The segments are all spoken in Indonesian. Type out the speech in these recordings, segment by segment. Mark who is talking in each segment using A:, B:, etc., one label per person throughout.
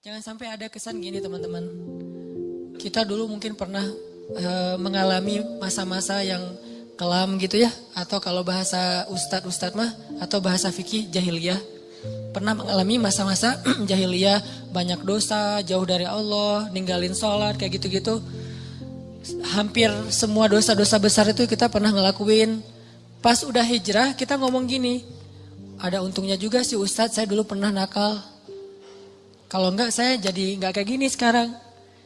A: Jangan sampai ada kesan gini teman-teman. Kita dulu mungkin pernah mengalami masa-masa yang kelam gitu ya. Atau kalau bahasa ustadz mah atau bahasa fikih jahiliyah. Pernah mengalami masa-masa jahiliyah, banyak dosa, jauh dari Allah, ninggalin sholat kayak gitu-gitu. Hampir semua dosa-dosa besar itu kita pernah ngelakuin. Pas udah hijrah kita ngomong gini, ada untungnya juga sih ustadz, saya dulu pernah nakal. Kalau enggak saya jadi enggak kayak gini sekarang.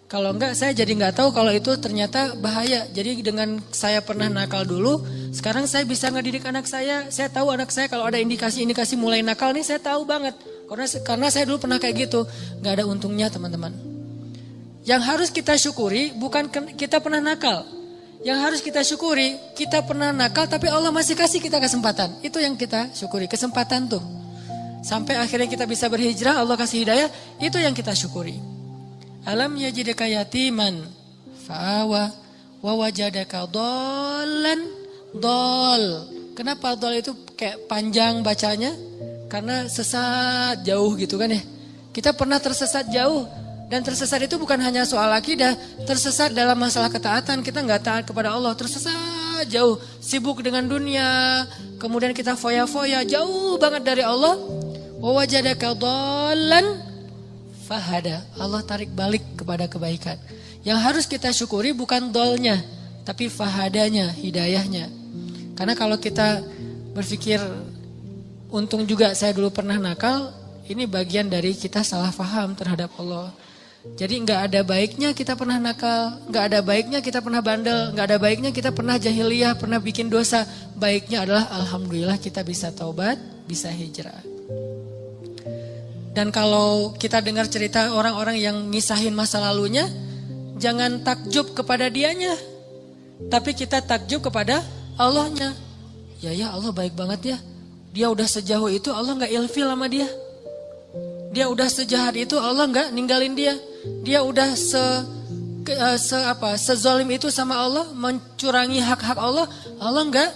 A: Kalau enggak saya jadi enggak tahu kalau itu ternyata bahaya. Jadi dengan saya pernah nakal dulu, sekarang saya bisa ngedidik anak saya. Saya tahu anak saya kalau ada indikasi-indikasi mulai nakal nih saya tahu banget. Karena saya dulu pernah kayak gitu. Enggak ada untungnya teman-teman. Yang harus kita syukuri bukan kita pernah nakal. Yang harus kita syukuri kita pernah nakal tapi Allah masih kasih kita kesempatan. Itu yang kita syukuri, kesempatan tuh. Sampai akhirnya kita bisa berhijrah, Allah kasih hidayah, itu yang kita syukuri. Alam yajidaka yatiman fa'awa wa wajadaka dhallan dhal. Kenapa dhal itu kayak panjang bacanya? Karena sesat jauh gitu kan ya. Kita pernah tersesat jauh. Dan tersesat itu bukan hanya soal akidah, tersesat dalam masalah ketaatan, kita nggak taat kepada Allah, tersesat jauh, sibuk dengan dunia, kemudian kita foya-foya, jauh banget dari Allah. Wa wajadaka dhallan fahada. Allah tarik balik kepada kebaikan. Yang harus kita syukuri bukan dhalnya, tapi fahadanya, hidayahnya. Karena kalau kita berpikir untung juga saya dulu pernah nakal, ini bagian dari kita salah faham terhadap Allah. Jadi nggak ada baiknya kita pernah nakal, nggak ada baiknya kita pernah bandel, nggak ada baiknya kita pernah jahiliyah, pernah bikin dosa. Baiknya adalah alhamdulillah kita bisa taubat, bisa hijrah. Dan kalau kita dengar cerita orang-orang yang ngisahin masa lalunya, jangan takjub kepada dianya, tapi kita takjub kepada Allahnya. Ya Allah baik banget ya, dia udah sejauh itu Allah nggak ilfil sama dia. Dia udah sejahat itu Allah nggak ninggalin dia. Dia udah sezalim itu sama Allah, mencurangi hak-hak Allah. Allah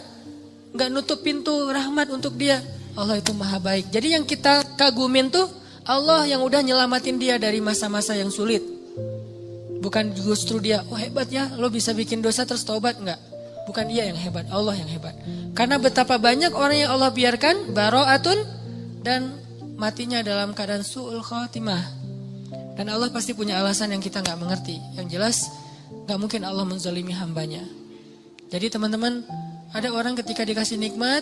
A: nggak nutup pintu rahmat untuk dia. Allah itu maha baik. Jadi yang kita kagumin tuh Allah yang udah nyelamatin dia dari masa-masa yang sulit. Bukan justru dia, oh hebat ya, lo bisa bikin dosa terus taubat, enggak. Bukan dia yang hebat, Allah yang hebat. Karena betapa banyak orang yang Allah biarkan bara'atun dan matinya dalam keadaan su'ul khatimah. Dan Allah pasti punya alasan yang kita nggak mengerti. Yang jelas nggak mungkin Allah menzalimi hambanya. Jadi teman-teman, ada orang ketika dikasih nikmat,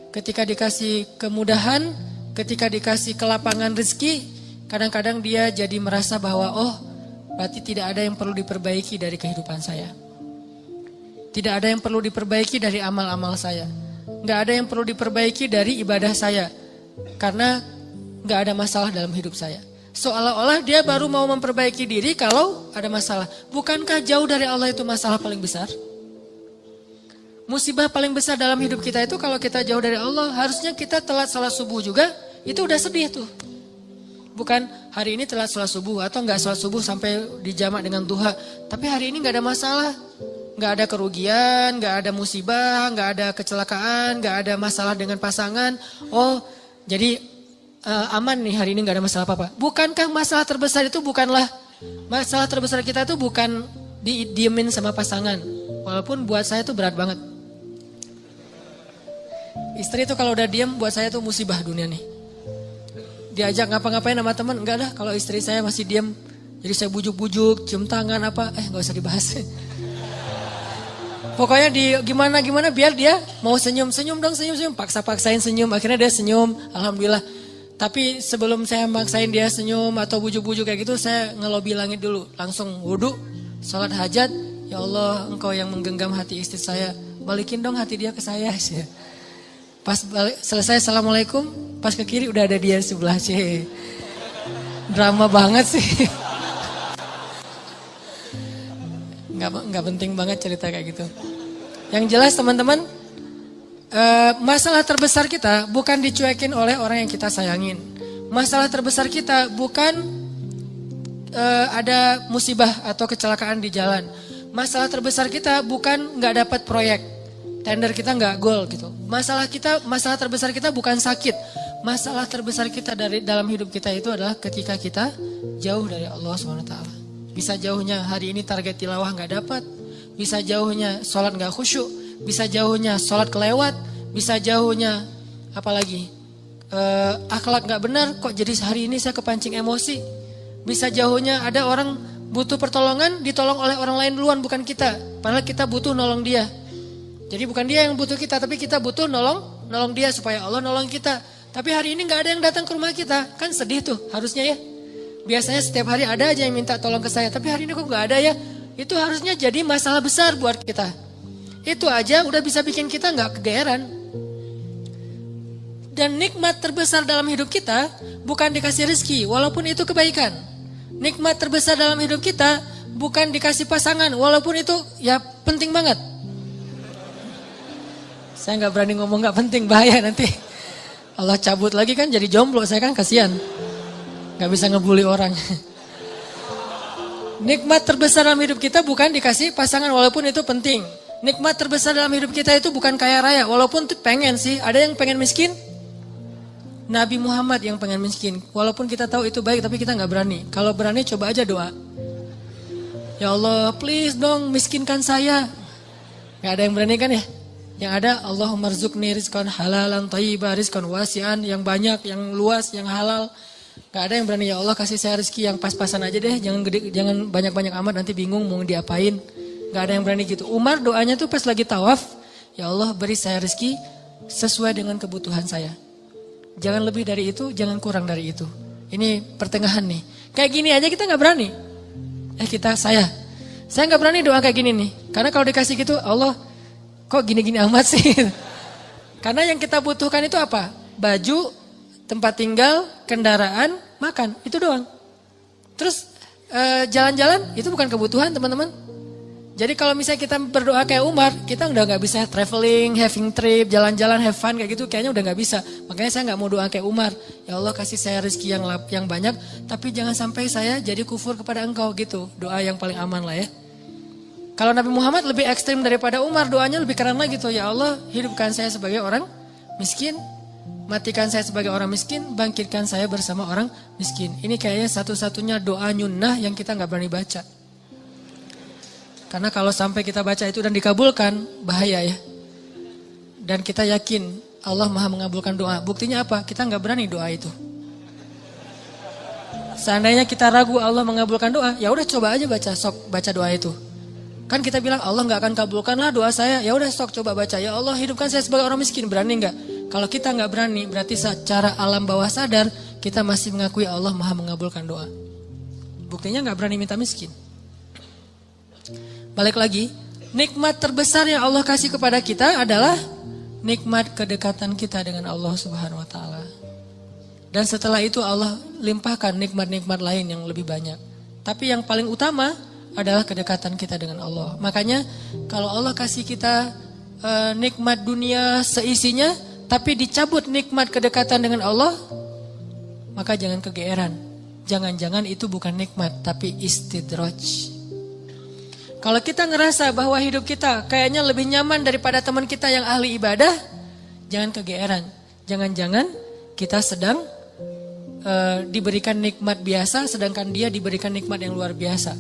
A: ketika dikasih kemudahan, ketika dikasih kelapangan rezeki, kadang-kadang dia jadi merasa bahwa oh berarti tidak ada yang perlu diperbaiki dari kehidupan saya. Tidak ada yang perlu diperbaiki dari amal-amal saya. Nggak ada yang perlu diperbaiki dari ibadah saya. Karena nggak ada masalah dalam hidup saya. Seolah-olah dia baru mau memperbaiki diri kalau ada masalah. Bukankah jauh dari Allah itu masalah paling besar? Musibah paling besar dalam hidup kita itu kalau kita jauh dari Allah. Harusnya kita telat salat subuh juga, itu udah sedih tuh. Bukan hari ini telat salat subuh atau nggak salat subuh sampai dijamak dengan duha. Tapi hari ini nggak ada masalah. Nggak ada kerugian, nggak ada musibah, nggak ada kecelakaan, nggak ada masalah dengan pasangan. Oh jadi aman nih hari ini nggak ada masalah apa-apa. Bukankah masalah terbesar itu masalah terbesar kita itu bukan didiemin sama pasangan. Walaupun buat saya itu berat banget. Istri itu kalau udah diem buat saya itu musibah dunia nih. Diajak ngapa-ngapain sama teman, enggak dah kalau istri saya masih diem. Jadi saya bujuk-bujuk, cium tangan apa, nggak usah dibahas. Pokoknya gimana biar dia mau senyum dong, senyum, paksa-paksain senyum, akhirnya dia senyum, alhamdulillah. Tapi sebelum saya maksain dia senyum atau bujuk-bujuk kayak gitu, saya ngelobi langit dulu. Langsung wudu, sholat hajat. Ya Allah, engkau yang menggenggam hati istri saya. Balikin dong hati dia ke saya. Pas selesai assalamualaikum, pas ke kiri udah ada dia sebelah. Drama banget sih. Nggak penting banget cerita kayak gitu. Yang jelas teman-teman, masalah terbesar kita bukan dicuekin oleh orang yang kita sayangin. Masalah terbesar kita bukan ada musibah atau kecelakaan di jalan. Masalah terbesar kita bukan nggak dapat proyek, tender kita nggak gol gitu. Masalah terbesar kita bukan sakit. Masalah terbesar kita dalam hidup kita itu adalah ketika kita jauh dari Allah SWT. Bisa jauhnya hari ini target tilawah gak dapat, bisa jauhnya sholat gak khusyuk, bisa jauhnya sholat kelewat, bisa jauhnya apalagi akhlak gak benar, kok jadi hari ini saya kepancing emosi. Bisa jauhnya ada orang butuh pertolongan, ditolong oleh orang lain duluan, bukan kita. Padahal kita butuh nolong dia. Jadi bukan dia yang butuh kita, tapi kita butuh nolong dia supaya Allah nolong kita. Tapi hari ini gak ada yang datang ke rumah kita. Kan sedih tuh harusnya ya. Biasanya setiap hari ada aja yang minta tolong ke saya. Tapi hari ini kok gak ada ya. Itu harusnya jadi masalah besar buat kita. Itu aja udah bisa bikin kita gak kegeeran. Dan nikmat terbesar dalam hidup kita bukan dikasih rezeki, walaupun itu kebaikan. Nikmat terbesar dalam hidup kita bukan dikasih pasangan, walaupun itu ya penting banget. Saya gak berani ngomong gak penting, bahaya nanti. Allah cabut lagi kan jadi jomblo, saya kan kasihan. Gak bisa ngebully orang. Nikmat terbesar dalam hidup kita bukan dikasih pasangan walaupun itu penting. Nikmat terbesar dalam hidup kita itu bukan kaya raya walaupun tuh pengen sih. Ada yang pengen miskin? Nabi Muhammad yang pengen miskin. Walaupun kita tahu itu baik tapi kita gak berani. Kalau berani coba aja doa. Ya Allah please dong miskinkan saya. Gak ada yang berani kan ya? Yang ada Allahumma rzuqni rizqan halalan thayyiban rizqan wasi'an, yang banyak, yang luas, yang halal. Gak ada yang berani, ya Allah kasih saya rezeki yang pas-pasan aja deh, jangan banyak-banyak amat nanti bingung mau diapain. Gak ada yang berani gitu. Umar doanya tuh pas lagi tawaf, ya Allah beri saya rezeki sesuai dengan kebutuhan saya. Jangan lebih dari itu, jangan kurang dari itu. Ini pertengahan nih. Kayak gini aja kita gak berani. Saya gak berani doa kayak gini nih. Karena kalau dikasih gitu, Allah kok gini-gini amat sih? Karena yang kita butuhkan itu apa? Baju, tempat tinggal, kendaraan, makan. Itu doang. Terus jalan-jalan itu bukan kebutuhan teman-teman. Jadi kalau misalnya kita berdoa kayak Umar, kita udah gak bisa traveling, having trip, jalan-jalan, have fun kayak gitu. Kayaknya udah gak bisa. Makanya saya gak mau doa kayak Umar. Ya Allah kasih saya rezeki yang banyak, tapi jangan sampai saya jadi kufur kepada Engkau gitu. Doa yang paling aman lah ya. Kalau Nabi Muhammad lebih ekstrim daripada Umar, doanya lebih keren lagi tuh. Ya Allah, hidupkan saya sebagai orang miskin, matikan saya sebagai orang miskin, bangkitkan saya bersama orang miskin. Ini kayaknya satu-satunya doa nyunnah yang kita gak berani baca. Karena kalau sampai kita baca itu dan dikabulkan, bahaya ya. Dan kita yakin Allah Maha mengabulkan doa. Buktinya apa? Kita gak berani doa itu. Seandainya kita ragu Allah mengabulkan doa, ya udah coba aja baca doa itu. Kan kita bilang Allah gak akan kabulkanlah doa saya. Ya udah sok coba baca. Ya Allah hidupkan saya sebagai orang miskin. Berani gak? Kalau kita gak berani berarti secara alam bawah sadar kita masih mengakui Allah Maha mengabulkan doa. Buktinya gak berani minta miskin. Balik lagi. Nikmat terbesar yang Allah kasih kepada kita adalah nikmat kedekatan kita dengan Allah Subhanahu Wa Taala. Dan setelah itu Allah limpahkan nikmat-nikmat lain yang lebih banyak. Tapi yang paling utama adalah kedekatan kita dengan Allah. Makanya kalau Allah kasih kita nikmat dunia seisinya, tapi dicabut nikmat kedekatan dengan Allah, maka jangan kegeeran. Jangan-jangan itu bukan nikmat, tapi istidraj. Kalau kita ngerasa bahwa hidup kita kayaknya lebih nyaman daripada teman kita yang ahli ibadah, jangan kegeeran. Jangan-jangan kita sedang diberikan nikmat biasa, sedangkan dia diberikan nikmat yang luar biasa.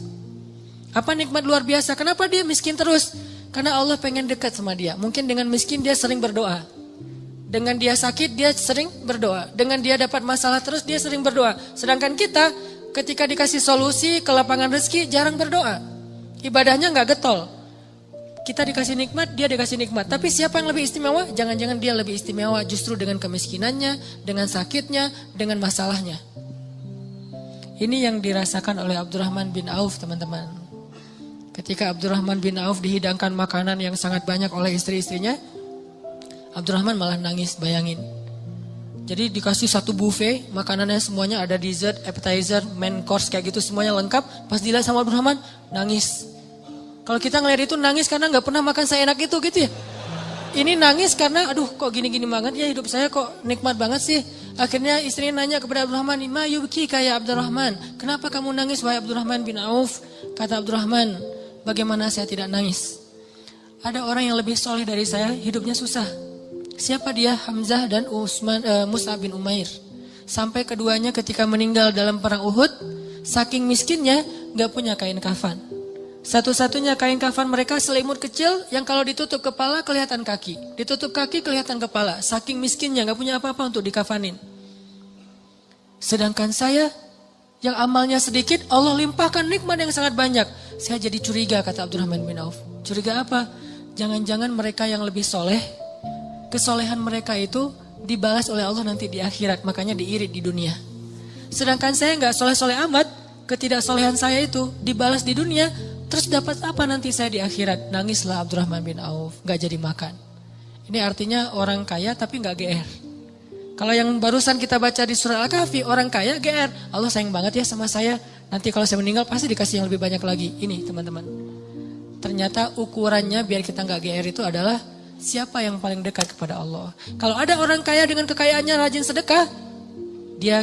A: Apa nikmat luar biasa? Kenapa dia miskin terus? Karena Allah pengen dekat sama dia. Mungkin dengan miskin dia sering berdoa. Dengan dia sakit dia sering berdoa. Dengan dia dapat masalah terus dia sering berdoa. Sedangkan kita ketika dikasih solusi ke lapangan rezeki jarang berdoa. Ibadahnya gak getol. Kita dikasih nikmat, dia dikasih nikmat. Tapi siapa yang lebih istimewa? Jangan-jangan dia lebih istimewa justru dengan kemiskinannya, dengan sakitnya, dengan masalahnya. Ini yang dirasakan oleh Abdurrahman bin Auf teman-teman. Ketika Abdurrahman bin Auf dihidangkan makanan yang sangat banyak oleh istri-istrinya, Abdurrahman malah nangis, bayangin. Jadi dikasih satu buffet, makanannya semuanya ada dessert, appetizer, main course kayak gitu semuanya lengkap. Pas dilihat sama Abdurrahman, nangis. Kalau kita ngeliat itu nangis karena gak pernah makan seenak itu gitu ya. Ini nangis karena aduh kok gini-gini banget ya hidup saya kok nikmat banget sih. Akhirnya istrinya nanya kepada Abdurrahman, "Ma yubki kayak Abdurrahman, kenapa kamu nangis wahai Abdurrahman bin Auf?" Kata Abdurrahman, "Bagaimana saya tidak nangis? Ada orang yang lebih soleh dari saya, hidupnya susah. Siapa dia? Hamzah dan Mus'ab bin Umair. Sampai keduanya ketika meninggal dalam perang Uhud, saking miskinnya gak punya kain kafan. Satu-satunya kain kafan mereka selimut kecil yang kalau ditutup kepala kelihatan kaki. Ditutup kaki kelihatan kepala. Saking miskinnya gak punya apa-apa untuk dikafanin. Sedangkan saya yang amalnya sedikit, Allah limpahkan nikmat yang sangat banyak. Saya jadi curiga, kata Abdurrahman bin Auf. Curiga apa? Jangan-jangan mereka yang lebih soleh, kesolehan mereka itu dibalas oleh Allah nanti di akhirat. Makanya diirit di dunia. Sedangkan saya gak soleh-soleh amat, ketidaksolehan saya itu dibalas di dunia. Terus dapat apa nanti saya di akhirat? Nangislah Abdurrahman bin Auf, gak jadi makan. Ini artinya orang kaya tapi gak GR. Kalau yang barusan kita baca di surah Al-Kahfi, orang kaya GR. Allah sayang banget ya sama saya. Nanti kalau saya meninggal pasti dikasih yang lebih banyak lagi. Ini teman-teman. Ternyata ukurannya biar kita gak GR itu adalah siapa yang paling dekat kepada Allah. Kalau ada orang kaya dengan kekayaannya rajin sedekah,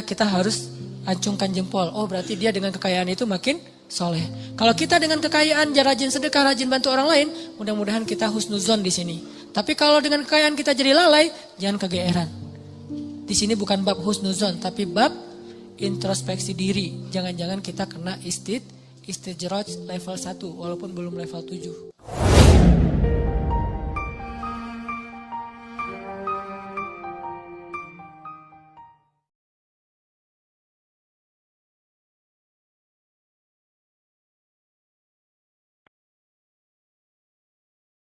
A: kita harus acungkan jempol. Oh berarti dia dengan kekayaan itu makin soleh. Kalau kita dengan kekayaan rajin sedekah, rajin bantu orang lain, mudah-mudahan kita husnuzon di sini. Tapi kalau dengan kekayaan kita jadi lalai, jangan kegeeran. Di sini bukan bab husnuzon, tapi bab introspeksi diri. Jangan-jangan kita kena istijraj level 1 walaupun belum level 7.